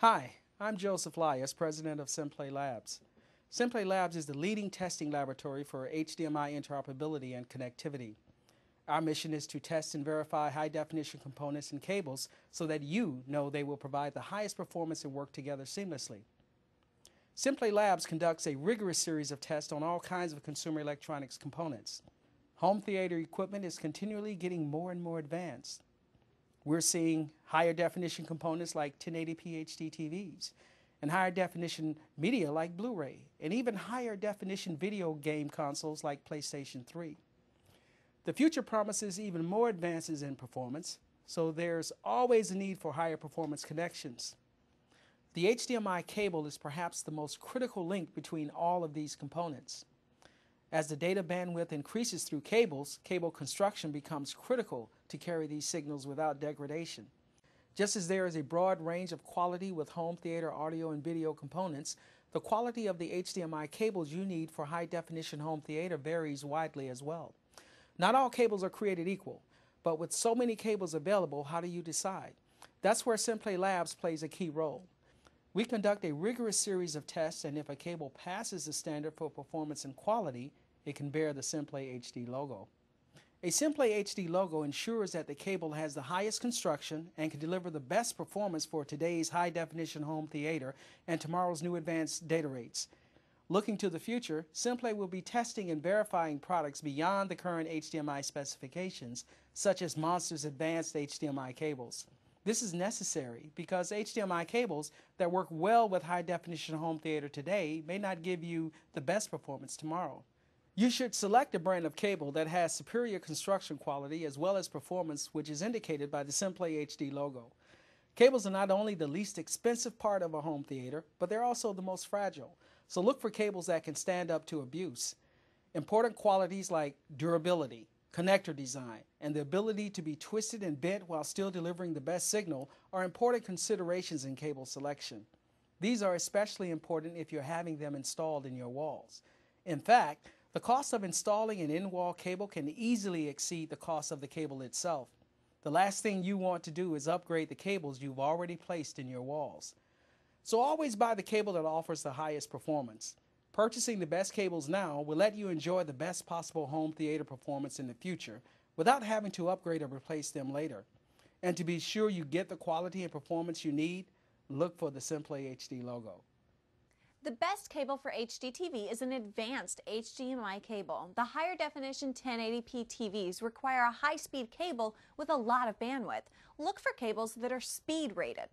Hi, I'm Joseph Lyas, president of Simplay Labs. Simplay Labs is the leading testing laboratory for HDMI interoperability and connectivity. Our mission is to test and verify high-definition components and cables so that you know they will provide the highest performance and work together seamlessly. Simplay Labs conducts a rigorous series of tests on all kinds of consumer electronics components. Home theater equipment is continually getting more and more advanced. We're seeing higher definition components like 1080p HD TVs, and higher definition media like Blu-ray, and even higher definition video game consoles like PlayStation 3. The future promises even more advances in performance, so there's always a need for higher performance connections. The HDMI cable is perhaps the most critical link between all of these components. As the data bandwidth increases through cables, cable construction becomes critical to carry these signals without degradation. Just as there is a broad range of quality with home theater audio and video components, the quality of the HDMI cables you need for high-definition home theater varies widely as well. Not all cables are created equal, but with so many cables available, how do you decide? That's where Simplay Labs plays a key role. We conduct a rigorous series of tests, and if a cable passes the standard for performance and quality, it can bear the Simplay HD logo. A Simplay HD logo ensures that the cable has the highest construction and can deliver the best performance for today's high-definition home theater and tomorrow's new advanced data rates. Looking to the future, Simplay will be testing and verifying products beyond the current HDMI specifications, such as Monster's advanced HDMI cables. This is necessary because HDMI cables that work well with high-definition home theater today may not give you the best performance tomorrow. You should select a brand of cable that has superior construction quality as well as performance, which is indicated by the Simplay HD logo. Cables are not only the least expensive part of a home theater, but they're also the most fragile. So look for cables that can stand up to abuse. Important qualities like durability, connector design, and the ability to be twisted and bent while still delivering the best signal are important considerations in cable selection. These are especially important if you're having them installed in your walls. In fact, the cost of installing an in-wall cable can easily exceed the cost of the cable itself. The last thing you want to do is upgrade the cables you've already placed in your walls. So always buy the cable that offers the highest performance. Purchasing the best cables now will let you enjoy the best possible home theater performance in the future without having to upgrade or replace them later. And to be sure you get the quality and performance you need, look for the Simplay HD logo. The best cable for HDTV is an advanced HDMI cable. The higher definition 1080p TVs require a high-speed cable with a lot of bandwidth. Look for cables that are speed rated.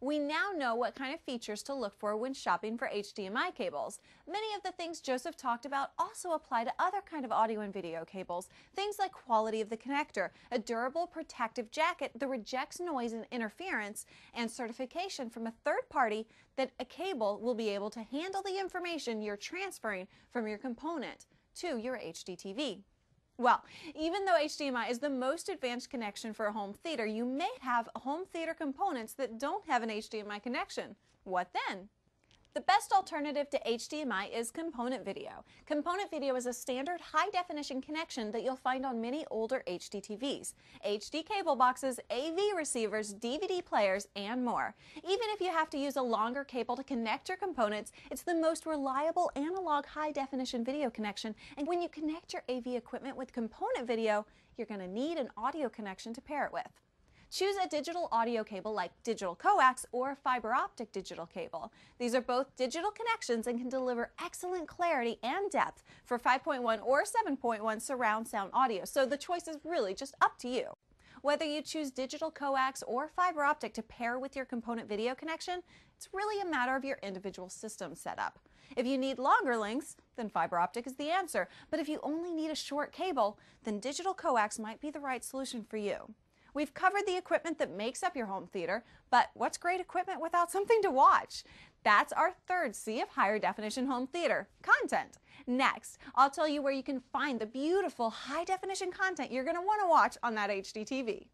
We now know what kind of features to look for when shopping for HDMI cables. Many of the things Joseph talked about also apply to other kind of audio and video cables. Things like quality of the connector, a durable protective jacket that rejects noise and interference, and certification from a third party that a cable will be able to handle the information you're transferring from your component to your HDTV. Well, even though HDMI is the most advanced connection for a home theater, you may have home theater components that don't have an HDMI connection. What then? The best alternative to HDMI is component video. Component video is a standard high-definition connection that you'll find on many older HD TVs, HD cable boxes, AV receivers, DVD players, and more. Even if you have to use a longer cable to connect your components, it's the most reliable analog high-definition video connection, and when you connect your AV equipment with component video, you're going to need an audio connection to pair it with. Choose a digital audio cable like digital coax or fiber optic digital cable. These are both digital connections and can deliver excellent clarity and depth for 5.1 or 7.1 surround sound audio, so the choice is really just up to you. Whether you choose digital coax or fiber optic to pair with your component video connection, it's really a matter of your individual system setup. If you need longer lengths, then fiber optic is the answer, but if you only need a short cable, then digital coax might be the right solution for you. We've covered the equipment that makes up your home theater, but what's great equipment without something to watch? That's our third C of higher definition home theater, content. Next, I'll tell you where you can find the beautiful high definition content you're going to want to watch on that HDTV.